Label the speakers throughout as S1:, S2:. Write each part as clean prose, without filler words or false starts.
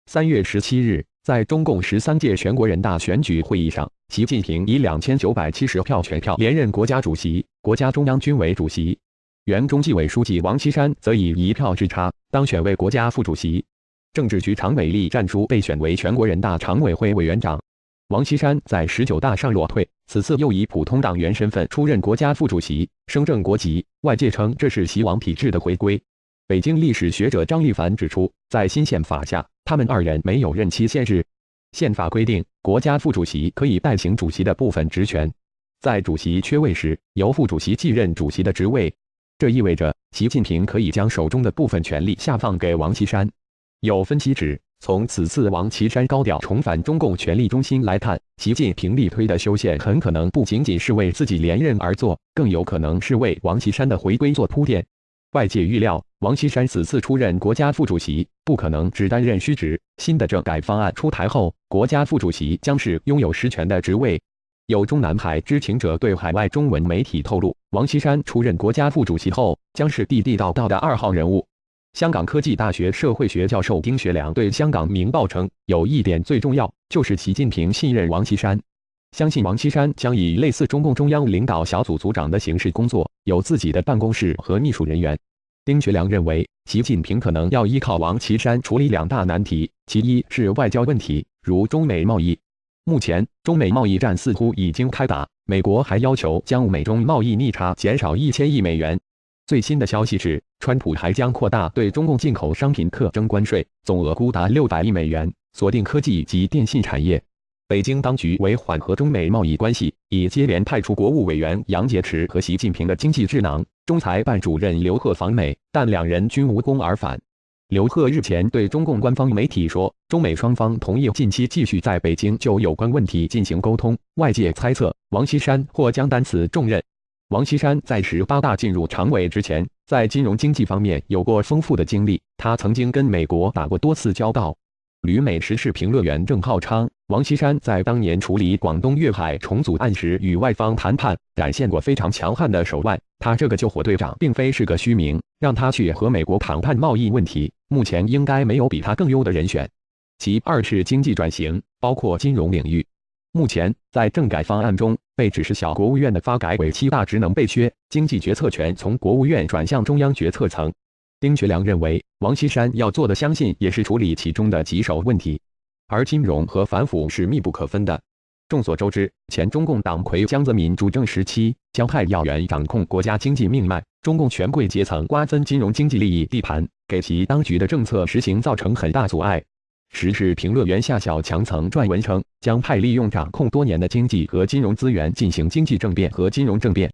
S1: 3月17日，在中共13届全国人大选举会议上，习近平以2970票全票连任国家主席、国家中央军委主席。原中纪委书记王岐山则以1票之差当选为国家副主席。政治局常委栗战书被选为全国人大常委会委员长。王岐山在19大上落退，此次又以普通党员身份出任国家副主席，升正国级。外界称这是习王体制的回归。北京历史学者张立凡指出，在新宪法下，他们2人没有任期限制。宪法规定，国家副主席可以代行主席的部分职权，在主席缺位时，由副主席继任主席的职位。这意味着习近平可以将手中的部分权力下放给王岐山。有分析指，从此次王岐山高调重返中共权力中心来看，习近平力推的修宪很可能不仅仅是为自己连任而做，更有可能是为王岐山的回归做铺垫。外界预料，王岐山此次出任国家副主席，不可能只担任虚职。新的政改方案出台后，国家副主席将是拥有实权的职位。有中南海知情者对海外中文媒体透露，王岐山出任国家副主席后，将是地地道道的2号人物。香港科技大学社会学教授丁学良对香港明报称，有一点最重要，就是习近平信任王岐山，相信王岐山将以类似中共中央领导小组组长的形式工作，有自己的办公室和秘书人员。丁学良认为，习近平可能要依靠王岐山处理2大难题，其一是外交问题，如中美贸易。目前，中美贸易战似乎已经开打，美国还要求将美中贸易逆差减少1000亿美元。最新的消息是，川普还将扩大对中共进口商品课征关税，总额估达600亿美元，锁定科技及电信产业。北京当局为缓和中美贸易关系，已接连派出国务委员杨洁篪和习近平的经济智囊、中财办主任刘鹤访美，但2人均无功而返。刘鹤日前对中共官方媒体说，中美双方同意近期继续在北京就有关问题进行沟通。外界猜测，王岐山或将担此重任。王岐山在18大进入常委之前，在金融经济方面有过丰富的经历，他曾经跟美国打过多次交道。旅美时事评论员郑浩昌，王岐山在当年处理广东粤海重组案时与外方谈判，展现过非常强悍的手腕。他这个救火队长并非是个虚名，让他去和美国谈判贸易问题，目前应该没有比他更优的人选。其二是经济转型，包括金融领域。目前在政改方案中，被指是小国务院的发改委7大职能被削，经济决策权从国务院转向中央决策层。丁学良认为，王岐山要做的相信也是处理其中的棘手问题，而金融和反腐是密不可分的。众所周知，前中共党魁江泽民主政时期，江派要员掌控国家经济命脉，中共权贵阶层瓜分金融经济利益地盘，给其当局的政策实行造成很大阻碍。时事评论员夏小强曾撰文称，江派利用掌控多年的经济和金融资源进行经济政变和金融政变。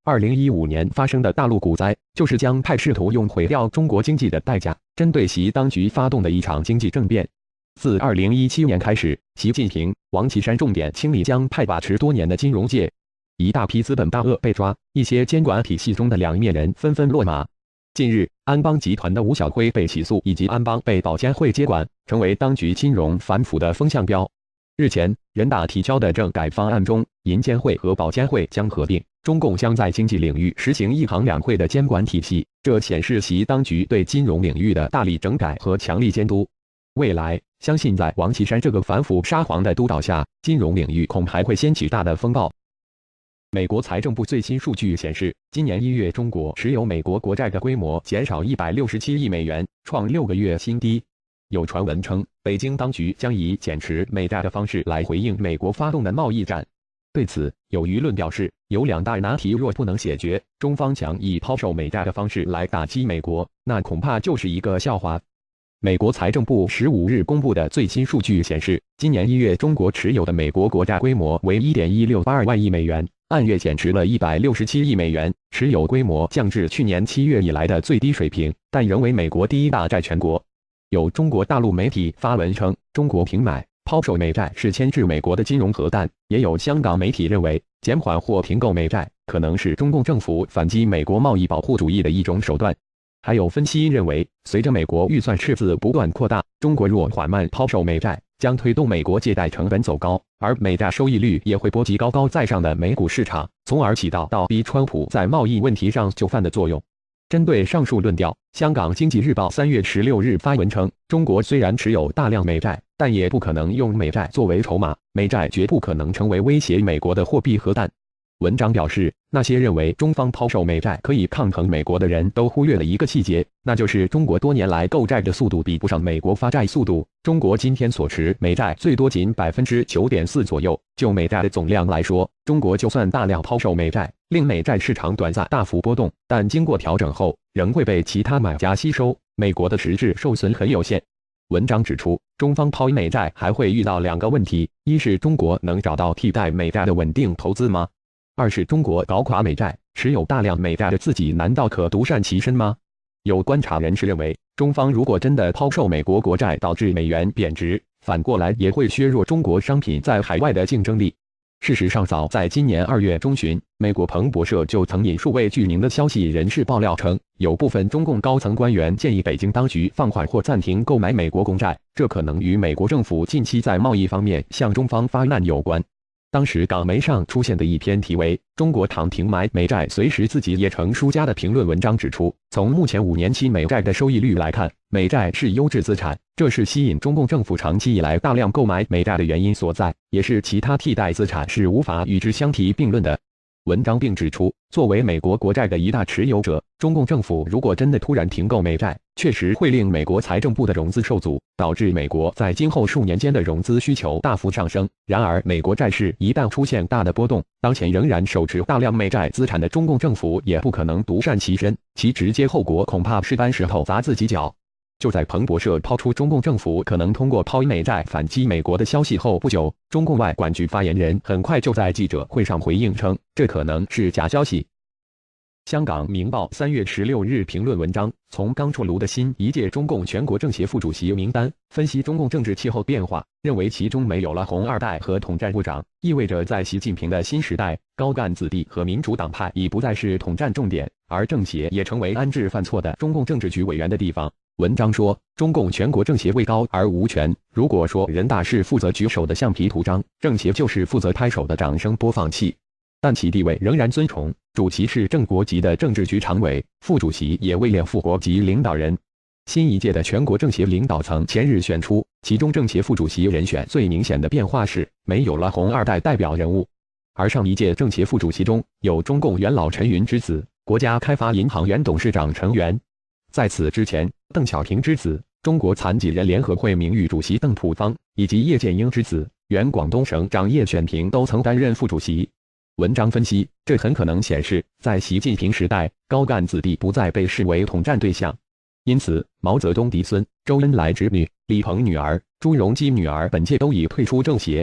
S1: 2015年发生的大陆股灾，就是江派试图用毁掉中国经济的代价，针对习当局发动的一场经济政变。自2017年开始，习近平、王岐山重点清理江派把持多年的金融界，一大批资本大鳄被抓，一些监管体系中的两面人纷纷落马。近日，安邦集团的吴晓辉被起诉，以及安邦被保监会接管，成为当局金融反腐的风向标。日前，人大提交的政改方案中，银监会和保监会将合并，中共将在经济领域实行一行两会的监管体系，这显示习当局对金融领域的大力整改和强力监督。未来，相信在王岐山这个反腐沙皇的督导下，金融领域恐还会掀起大的风暴。美国财政部最新数据显示，今年1月中国持有美国国债的规模减少167亿美元，创6个月新低。有传闻称，北京当局将以减持美债的方式来回应美国发动的贸易战。对此，有舆论表示，有2大难题若不能解决，中方想以抛售美债的方式来打击美国，那恐怕就是一个笑话。美国财政部15日公布的最新数据显示，今年1月中国持有的美国国债规模为 1.1682 万亿美元，按月减持了167亿美元，持有规模降至去年7月以来的最低水平，但仍为美国第1大债权国。有中国大陆媒体发文称，中国平买、抛售美债是牵制美国的金融核弹，也有香港媒体认为，减缓或停购美债可能是中共政府反击美国贸易保护主义的一种手段。还有分析认为，随着美国预算赤字不断扩大，中国若缓慢抛售美债，将推动美国借贷成本走高，而美债收益率也会波及高高在上的美股市场，从而起到倒逼川普在贸易问题上就范的作用。针对上述论调，香港经济日报3月16日发文称，中国虽然持有大量美债，但也不可能用美债作为筹码，美债绝不可能成为威胁美国的货币核弹。文章表示，那些认为中方抛售美债可以抗衡美国的人都忽略了一个细节，那就是中国多年来购债的速度比不上美国发债速度。中国今天所持美债最多仅 9.4% 左右，就美债的总量来说，中国就算大量抛售美债，令美债市场短暂大幅波动，但经过调整后，仍会被其他买家吸收，美国的实质受损很有限。文章指出，中方抛美债还会遇到2个问题：一是中国能找到替代美债的稳定投资吗？二是中国搞垮美债，持有大量美债的自己难道可独善其身吗？有观察人士认为，中方如果真的抛售美国国债，导致美元贬值，反过来也会削弱中国商品在海外的竞争力。事实上，早在今年2月中旬，美国彭博社就曾引数位具名的消息人士爆料称，有部分中共高层官员建议北京当局放缓或暂停购买美国公债，这可能与美国政府近期在贸易方面向中方发难有关。当时港媒上出现的一篇题为《中国躺停买美债，随时自己也成输家》的评论文章指出，从目前5年期美债的收益率来看，美债是优质资产，这是吸引中共政府长期以来大量购买美债的原因所在，也是其他替代资产是无法与之相提并论的。文章并指出，作为美国国债的一大持有者，中共政府如果真的突然停购美债，确实会令美国财政部的融资受阻，导致美国在今后数年间的融资需求大幅上升。然而，美国债市一旦出现大的波动，当前仍然手持大量美债资产的中共政府也不可能独善其身，其直接后果恐怕是搬石头砸自己脚。就在彭博社抛出中共政府可能通过抛美债反击美国的消息后不久，中共外管局发言人很快就在记者会上回应称，这可能是假消息。香港明报3月16日评论文章，从刚出炉的新一届中共全国政协副主席名单分析中共政治气候变化，认为其中没有了红二代和统战部长，意味着在习近平的新时代，高干子弟和民主党派已不再是统战重点，而政协也成为安置犯错的中共政治局委员的地方。文章说，中共全国政协位高而无权，如果说人大是负责举手的橡皮图章，政协就是负责拍手的掌声播放器，但其地位仍然尊崇，主席是正国级的政治局常委，副主席也位列副国级领导人。新一届的全国政协领导层前日选出，其中政协副主席人选最明显的变化是没有了红二代代表人物，而上一届政协副主席中有中共元老陈云之子，国家开发银行原董事长陈元。在此之前，邓小平之子、中国残疾人联合会名誉主席邓朴方，以及叶剑英之子、原广东省长叶选平都曾担任副主席。文章分析，这很可能显示，在习近平时代，高干子弟不再被视为统战对象。因此，毛泽东嫡孙、周恩来侄女、李鹏女儿、朱镕基女儿本届都已退出政协。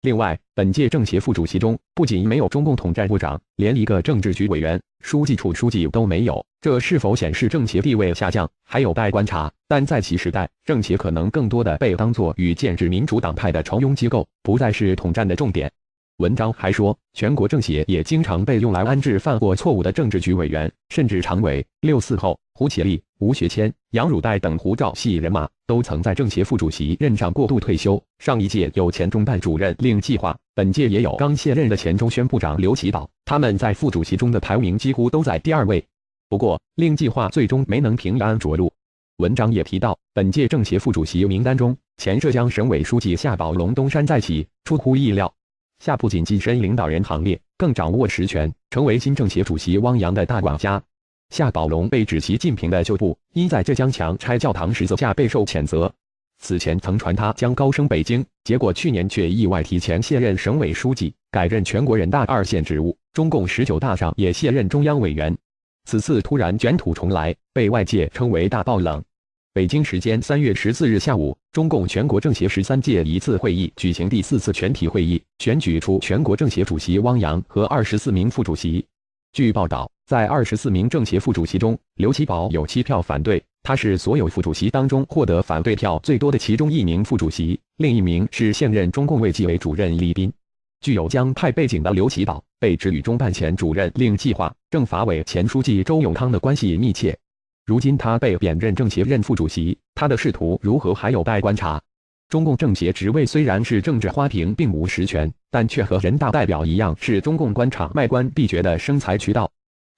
S1: 另外，本届政协副主席中不仅没有中共统战部长，连一个政治局委员、书记处书记都没有，这是否显示政协地位下降，还有待观察。但在其时代，政协可能更多的被当作与建制民主党派的筹庸机构，不再是统战的重点。文章还说，全国政协也经常被用来安置犯过错误的政治局委员，甚至常委。6·4后，胡启立、吴学谦、杨汝岱等胡赵系人马都曾在政协副主席任上过渡退休。上一届有前中办主任令计划，本届也有刚卸任的前中宣部长刘奇葆，他们在副主席中的排名几乎都在第2位。不过，令计划最终没能平安着陆。文章也提到，本届政协副主席名单中，前浙江省委书记夏宝龙东山再起，出乎意料。夏不仅跻身领导人行列，更掌握实权，成为新政协主席汪洋的大管家。夏宝龙被指习近平的旧部，因在浙江强拆教堂十字架备受谴责。此前曾传他将高升北京，结果去年却意外提前卸任省委书记，改任全国人大2线职务。中共19大上也卸任中央委员。此次突然卷土重来，被外界称为大爆冷。北京时间3月14日下午，中共全国政协13届一次会议举行第4次全体会议，选举出全国政协主席汪洋和24名副主席。据报道，在24名政协副主席中，刘奇葆有7票反对，他是所有副主席当中获得反对票最多的其中一名副主席，另一名是现任中共卫计委主任李斌。具有江派背景的刘奇葆被指与中办前主任令计划、政法委前书记周永康的关系密切。如今他被贬任政协任副主席，他的仕途如何还有待观察。中共政协职位虽然是政治花瓶，并无实权，但却和人大代表一样，是中共官场卖官必决的生财渠道。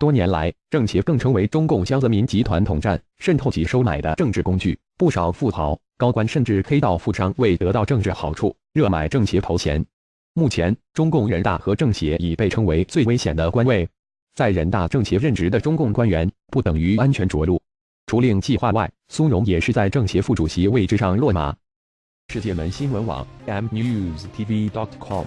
S1: 多年来，政协更成为中共江泽民集团统战、渗透及收买的政治工具。不少富豪、高官甚至黑道富商为得到政治好处，热买政协头衔。目前，中共人大和政协已被称为最危险的官位。在人大政协任职的中共官员，不等于安全着陆。除令计划外，苏荣也是在政协副主席位置上落马。世界门新闻网 mnewstv.com